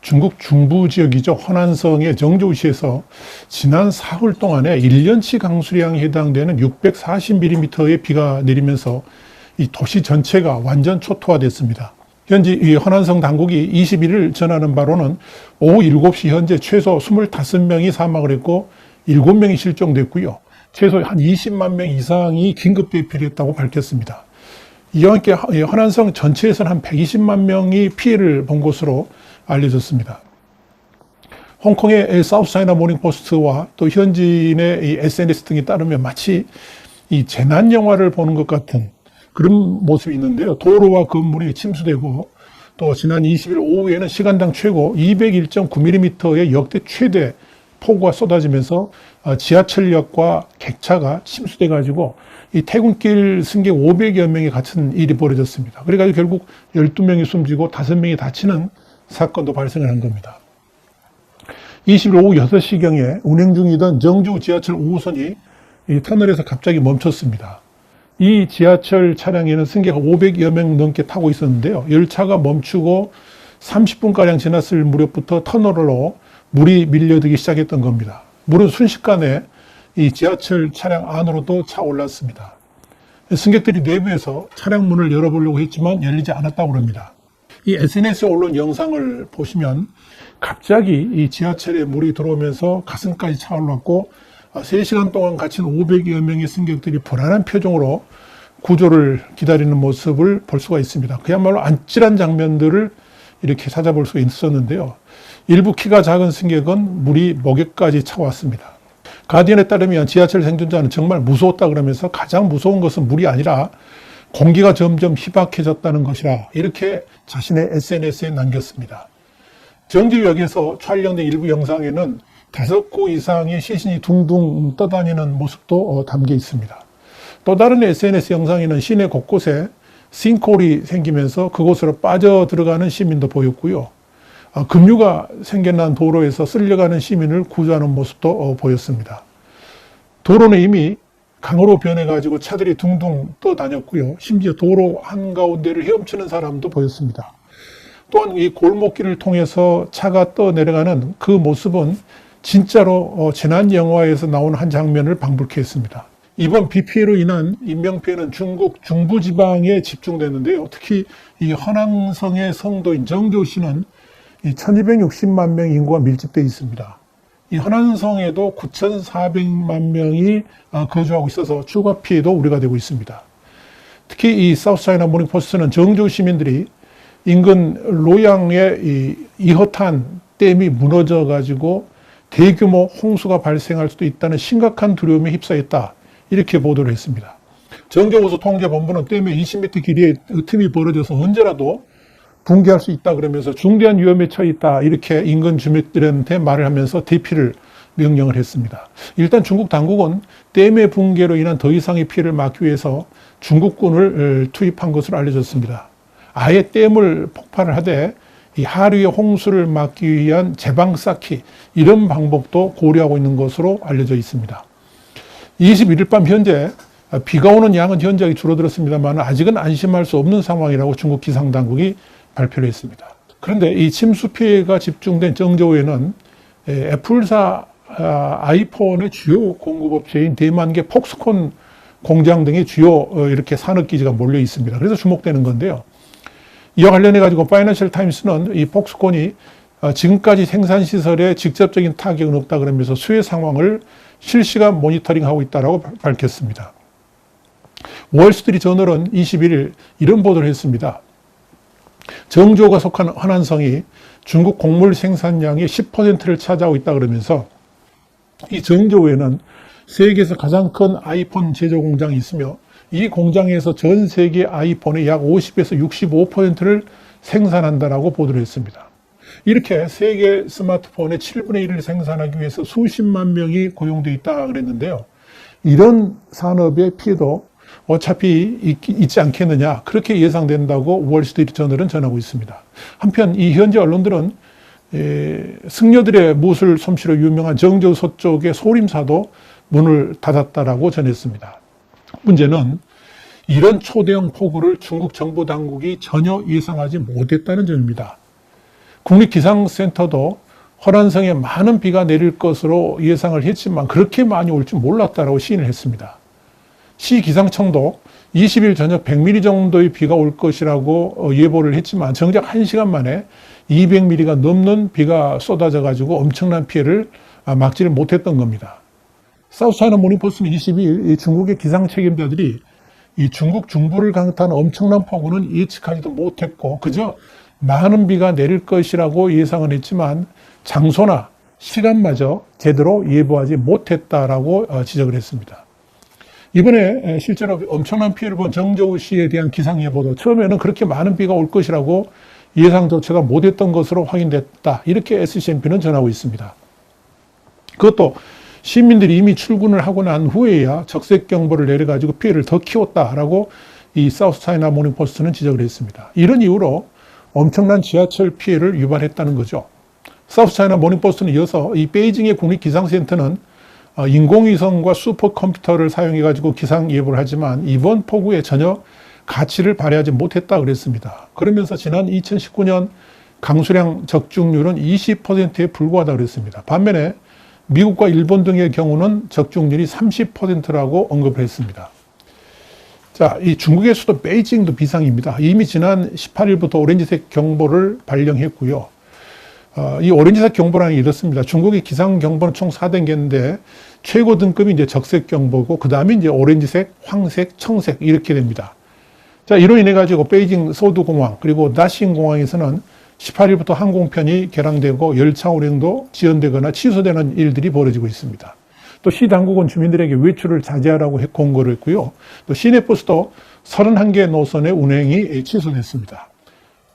중국 중부 지역이죠. 허난성의 정저우시에서 지난 사흘 동안에 1년치 강수량에 해당되는 640mm의 비가 내리면서 이 도시 전체가 완전 초토화됐습니다. 현재 이 허난성 당국이 21일 전하는 바로는 오후 7시 현재 최소 25명이 사망을 했고 7명이 실종됐고요. 최소 한 20만 명 이상이 긴급 대피를 했다고 밝혔습니다. 이와 함께 허난성 전체에서는 한 120만 명이 피해를 본 것으로 알려졌습니다. 홍콩의 사우스차이나 모닝포스트와 또 현지인의 SNS 등에 따르면 마치 이 재난 영화를 보는 것 같은 그런 모습이 있는데요. 도로와 건물이 침수되고 또 지난 20일 오후에는 시간당 최고 201.9mm의 역대 최대 폭우가 쏟아지면서 지하철역과 객차가 침수돼 가지고 이 퇴근길 승객 500여 명이 갇힌 일이 벌어졌습니다. 그래가지고 결국 12명이 숨지고 5명이 다치는 사건도 발생을 한 겁니다. 20일 오후 6시경에 운행 중이던 정주 지하철 5호선이 이 터널에서 갑자기 멈췄습니다. 이 지하철 차량에는 승객 500여 명 넘게 타고 있었는데요. 열차가 멈추고 30분가량 지났을 무렵부터 터널로 물이 밀려들기 시작했던 겁니다. 물은 순식간에 이 지하철 차량 안으로도 차올랐습니다. 승객들이 내부에서 차량 문을 열어보려고 했지만 열리지 않았다고 합니다. 이 SNS 올라온 영상을 보시면 갑자기 이 지하철에 물이 들어오면서 가슴까지 차올랐고 3시간 동안 갇힌 500여 명의 승객들이 불안한 표정으로 구조를 기다리는 모습을 볼 수가 있습니다. 그야말로 아찔한 장면들을 이렇게 찾아볼 수 있었는데요. 일부 키가 작은 승객은 물이 목에까지 차왔습니다. 가디언에 따르면 지하철 생존자는 정말 무서웠다 그러면서 가장 무서운 것은 물이 아니라 공기가 점점 희박해졌다는 것이라 이렇게 자신의 SNS에 남겼습니다. 정지역에서 촬영된 일부 영상에는 5곳 이상의 시신이 둥둥 떠다니는 모습도 담겨 있습니다. 또 다른 SNS 영상에는 시내 곳곳에 싱크홀이 생기면서 그곳으로 빠져 들어가는 시민도 보였고요. 급류가 생겨난 도로에서 쓸려가는 시민을 구조하는 모습도 보였습니다. 도로는 이미 강으로 변해가지고 차들이 둥둥 떠다녔고요. 심지어 도로 한가운데를 헤엄치는 사람도 보였습니다. 또한 이 골목길을 통해서 차가 떠내려가는 그 모습은 진짜로 재난 영화에서 나오는 한 장면을 방불케 했습니다. 이번 비 피해로 인한 인명피해는 중국 중부지방에 집중됐는데요. 특히 이 허난성의 성도인 정저우시는 1260만 명 인구가 밀집되어 있습니다. 이 허난성에도 9400만 명이 거주하고 있어서 추가 피해도 우려가 되고 있습니다. 특히 이 사우스차이나 모닝포스트는 정저우 시민들이 인근 로양의 이 이허탄 댐이 무너져 가지고 대규모 홍수가 발생할 수도 있다는 심각한 두려움에 휩싸였다. 이렇게 보도를 했습니다. 정저우수 통제본부는 댐에 20m 길이의 틈이 벌어져서 언제라도 붕괴할 수 있다 그러면서 중대한 위험에 처해 있다. 이렇게 인근 주민들한테 말을 하면서 대피를 명령을 했습니다. 일단 중국 당국은 댐의 붕괴로 인한 더 이상의 피해를 막기 위해서 중국군을 투입한 것으로 알려졌습니다. 아예 댐을 폭발을 하되 이 하류의 홍수를 막기 위한 제방 쌓기 이런 방법도 고려하고 있는 것으로 알려져 있습니다. 21일 밤 현재 비가 오는 양은 현저하게 줄어들었습니다만 아직은 안심할 수 없는 상황이라고 중국 기상당국이 발표를 했습니다. 그런데 이 침수 피해가 집중된 정저우에는 애플사 아이폰의 주요 공급업체인 대만계 폭스콘 공장 등의 주요 이렇게 산업기지가 몰려 있습니다. 그래서 주목되는 건데요. 이와 관련해 가지고 파이낸셜 타임스는 이 폭스콘이 지금까지 생산시설에 직접적인 타격은 없다 그러면서 수해 상황을 실시간 모니터링하고 있다고 밝혔습니다. 월스트리트 저널은 21일 이런 보도를 했습니다. 정저우가 속한 허난성이 중국 곡물 생산량의 10%를 차지하고 있다 그러면서 이 정저우에는 세계에서 가장 큰 아이폰 제조 공장이 있으며 이 공장에서 전 세계 아이폰의 약 50에서 65%를 생산한다라고 보도를 했습니다. 이렇게 세계 스마트폰의 7분의 1을 생산하기 위해서 수십만 명이 고용되어 있다 그랬는데요. 이런 산업의 피해도 어차피 있지 않겠느냐 그렇게 예상된다고 월스트리트 저널은 전하고 있습니다. 한편 이 현지 언론들은 승려들의 무술 솜씨로 유명한 정저우 서쪽의 소림사도 문을 닫았다라고 전했습니다. 문제는 이런 초대형 폭우를 중국 정부 당국이 전혀 예상하지 못했다는 점입니다. 국립기상센터도 허난성에 많은 비가 내릴 것으로 예상을 했지만 그렇게 많이 올 줄 몰랐다라고 시인을 했습니다. 시기상청도 20일 저녁 100mm 정도의 비가 올 것이라고 예보를 했지만 정작 1시간 만에 200mm가 넘는 비가 쏟아져 가지고 엄청난 피해를 막지를 못했던 겁니다. 사우스차이나 모닝포스트는 22일 중국의 기상 책임자들이 이 중국 중부를 강타한 엄청난 폭우는 예측하지도 못했고 그저 많은 비가 내릴 것이라고 예상은 했지만 장소나 시간마저 제대로 예보하지 못했다라고 지적을 했습니다. 이번에 실제로 엄청난 피해를 본 정저우시에 대한 기상예보도 처음에는 그렇게 많은 비가 올 것이라고 예상조차가 못했던 것으로 확인됐다. 이렇게 SCMP는 전하고 있습니다. 그것도 시민들이 이미 출근을 하고 난 후에야 적색경보를 내려가지고 피해를 더 키웠다라고 이 사우스차이나 모닝포스트는 지적을 했습니다. 이런 이유로 엄청난 지하철 피해를 유발했다는 거죠. 사우스차이나 모닝포스트는 이어서 이 베이징의 국립기상센터는 인공위성과 슈퍼컴퓨터를 사용해가지고 기상 예보를 하지만 이번 폭우에 전혀 가치를 발휘하지 못했다 그랬습니다. 그러면서 지난 2019년 강수량 적중률은 20%에 불과하다 그랬습니다. 반면에 미국과 일본 등의 경우는 적중률이 30%라고 언급을 했습니다. 자, 이 중국의 수도 베이징도 비상입니다. 이미 지난 18일부터 오렌지색 경보를 발령했고요. 이 오렌지색 경보라는 게 이렇습니다. 중국의 기상 경보는 총 4단계인데 최고 등급이 이제 적색 경보고 그 다음에 이제 오렌지색, 황색, 청색 이렇게 됩니다. 자, 이로 인해 가지고 베이징 소두공항 그리고 나싱 공항에서는 18일부터 항공편이 개량되고 열차 운행도 지연되거나 취소되는 일들이 벌어지고 있습니다. 또 시 당국은 주민들에게 외출을 자제하라고 공고를 했고요. 또 시내버스도 31개 노선의 운행이 취소됐습니다.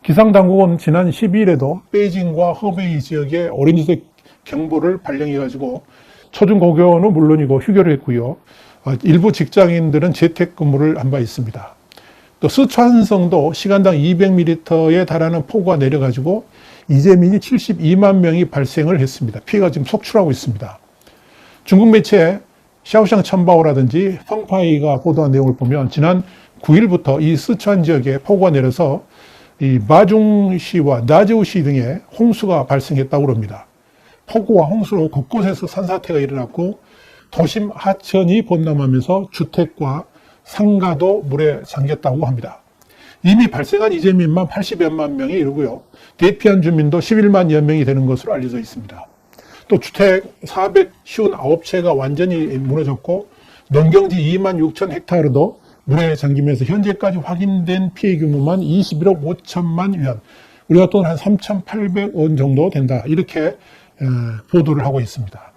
기상당국은 지난 12일에도 베이징과 허베이 지역에 오렌지색 경보를 발령해가지고 초중고교는 물론이고 휴교를 했고요. 일부 직장인들은 재택근무를 한 바 있습니다. 또 스촨성도 시간당 200ml에 달하는 폭우가 내려가지고 이재민이 72만 명이 발생을 했습니다. 피해가 지금 속출하고 있습니다. 중국 매체 샤오샹 천바오라든지 펑파이가 보도한 내용을 보면 지난 9일부터 이 스촨 지역에 폭우가 내려서 이 마중시와 나저우시 등에 홍수가 발생했다고 합니다. 폭우와 홍수로 곳곳에서 산사태가 일어났고 도심 하천이 범람하면서 주택과 상가도 물에 잠겼다고 합니다. 이미 발생한 이재민만 80여만 명에 이르고요. 대피한 주민도 11만여 명이 되는 것으로 알려져 있습니다. 또 주택 459채가 완전히 무너졌고 농경지 2만 6천 헥타르도 물에 잠기면서 현재까지 확인된 피해 규모만 21억 5천만 위안, 우리가 돈 한 3,800원 정도 된다. 이렇게 보도를 하고 있습니다.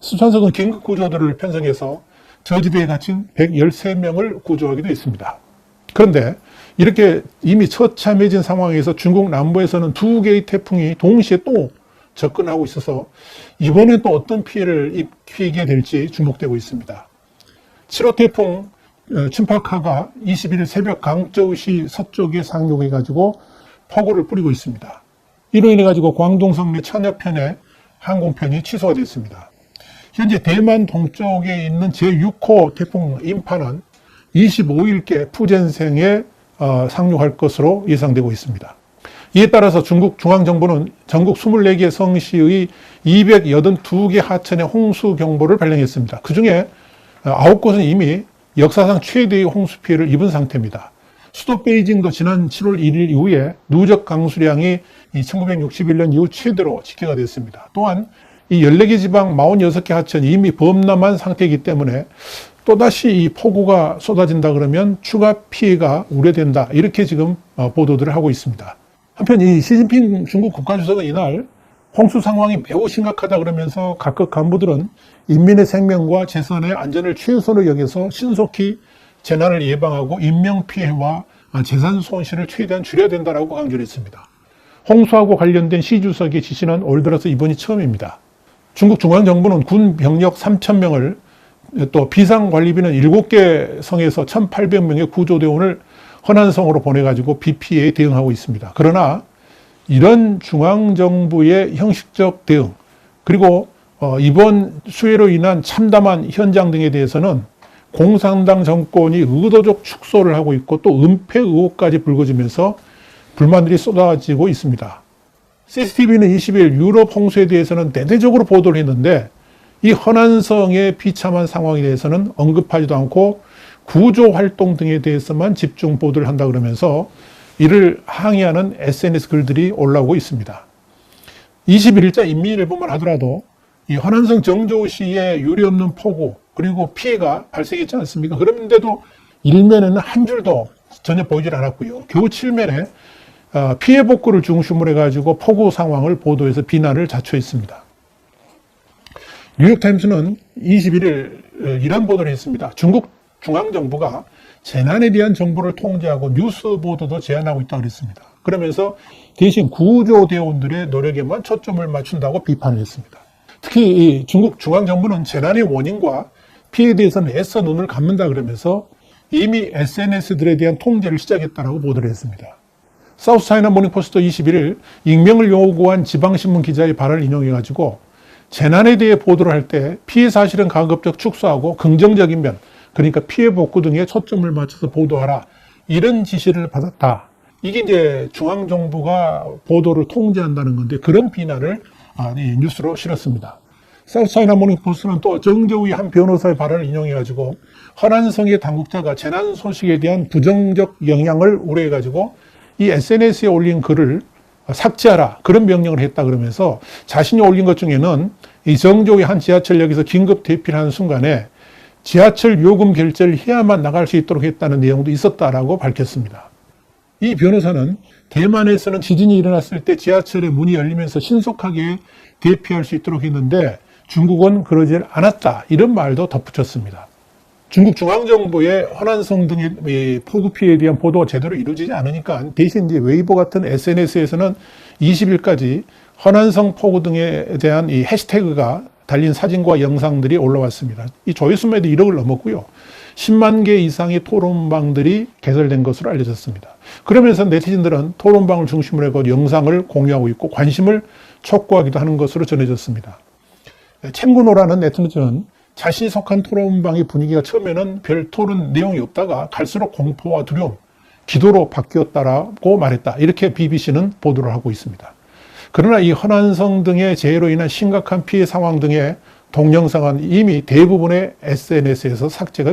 스촨성은 긴급 구조들을 편성해서 저지대에 갇힌 113명을 구조하기도 했습니다. 그런데 이렇게 이미 처참해진 상황에서 중국 남부에서는 2개의 태풍이 동시에 또 접근하고 있어서 이번에 또 어떤 피해를 입히게 될지 주목되고 있습니다. 7호 태풍 춘파카가 21일 새벽 강저우시 서쪽에 상륙해가지고 폭우를 뿌리고 있습니다. 이로 인해가지고 광동성 내 천여 편의 항공편이 취소가 됐습니다. 현재 대만 동쪽에 있는 제6호 태풍 인파는 25일께 푸젠성에 상륙할 것으로 예상되고 있습니다. 이에 따라서 중국 중앙정부는 전국 24개 성시의 282개 하천에 홍수 경보를 발령했습니다. 그 중에 9곳은 이미 역사상 최대의 홍수 피해를 입은 상태입니다. 수도 베이징도 지난 7월 1일 이후에 누적 강수량이 1961년 이후 최대로 집계가 됐습니다. 또한 이 14개 지방 46개 하천이 이미 범람한 상태이기 때문에 또다시 이 폭우가 쏟아진다 그러면 추가 피해가 우려된다. 이렇게 지금 보도들을 하고 있습니다. 한편 이 시진핑 중국 국가주석은 이날 홍수 상황이 매우 심각하다 그러면서 각급 간부들은 인민의 생명과 재산의 안전을 최우선으로 여겨서 신속히 재난을 예방하고 인명피해와 재산 손실을 최대한 줄여야 된다고 강조를 했습니다. 홍수하고 관련된 시 주석의 지시는 올 들어서 이번이 처음입니다. 중국 중앙정부는 군 병력 3,000명을 또 비상관리비는 7개 성에서 1,800명의 구조대원을 허난성으로 보내가지고 비 피해에 대응하고 있습니다. 그러나 이런 중앙정부의 형식적 대응 그리고 이번 수해로 인한 참담한 현장 등에 대해서는 공산당 정권이 의도적 축소를 하고 있고 또 은폐 의혹까지 불거지면서 불만들이 쏟아지고 있습니다. CCTV는 20일 유럽 홍수에 대해서는 대대적으로 보도를 했는데 이 허난성의 비참한 상황에 대해서는 언급하지도 않고 구조 활동 등에 대해서만 집중 보도를 한다 그러면서 이를 항의하는 SNS 글들이 올라오고 있습니다. 21일자 인민일보만 하더라도 이 허난성 정조시에 유례없는 폭우 그리고 피해가 발생했지 않습니까? 그런데도 일면에는 한 줄도 전혀 보이질 않았고요. 겨우 7면에 피해 복구를 중심으로 해가지고 폭우 상황을 보도해서 비난을 자초했습니다. 뉴욕타임스는 21일 이런 보도를 했습니다. 중국 중앙정부가 재난에 대한 정보를 통제하고 뉴스 보도도 제한하고 있다고 그랬습니다. 그러면서 대신 구조대원들의 노력에만 초점을 맞춘다고 비판을 했습니다. 특히 이 중국 중앙정부는 재난의 원인과 피해에 대해서는 애써 눈을 감는다 그러면서 이미 SNS들에 대한 통제를 시작했다고 보도를 했습니다. 사우스차이나 모닝포스트 21일 익명을 요구한 지방신문 기자의 발언을 인용해가지고 재난에 대해 보도를 할 때 피해 사실은 가급적 축소하고 긍정적인 면, 그러니까 피해 복구 등에 초점을 맞춰서 보도하라. 이런 지시를 받았다. 이게 이제 중앙정부가 보도를 통제한다는 건데 그런 비난을 뉴스로 실었습니다. 사우스차이나 모닝포스트는 또 정저우의 한 변호사의 발언을 인용해가지고 허난성의 당국자가 재난 소식에 대한 부정적 영향을 우려해가지고 이 SNS에 올린 글을 삭제하라 그런 명령을 했다 그러면서 자신이 올린 것 중에는 이 정조의 한 지하철역에서 긴급 대피를 하는 순간에 지하철 요금 결제를 해야만 나갈 수 있도록 했다는 내용도 있었다라고 밝혔습니다. 이 변호사는 대만에서는 지진이 일어났을 때 지하철의 문이 열리면서 신속하게 대피할 수 있도록 했는데 중국은 그러지 않았다 이런 말도 덧붙였습니다. 중국 중앙정부의 허난성 등의 폭우 피해에 대한 보도가 제대로 이루어지지 않으니까 대신 이제 웨이보 같은 SNS에서는 20일까지 허난성 폭우 등에 대한 이 해시태그가 달린 사진과 영상들이 올라왔습니다. 이 조회수매도 1억을 넘었고요. 10만 개 이상의 토론방들이 개설된 것으로 알려졌습니다. 그러면서 네티즌들은 토론방을 중심으로 해서 영상을 공유하고 있고 관심을 촉구하기도 하는 것으로 전해졌습니다. 챙구노라는 네티즌은 자신이 속한 토론방의 분위기가 처음에는 별 토론 내용이 없다가 갈수록 공포와 두려움, 기도로 바뀌었다라고 말했다. 이렇게 BBC는 보도를 하고 있습니다. 그러나 이 허난성 등의 재해로 인한 심각한 피해 상황 등의 동영상은 이미 대부분의 SNS에서 삭제가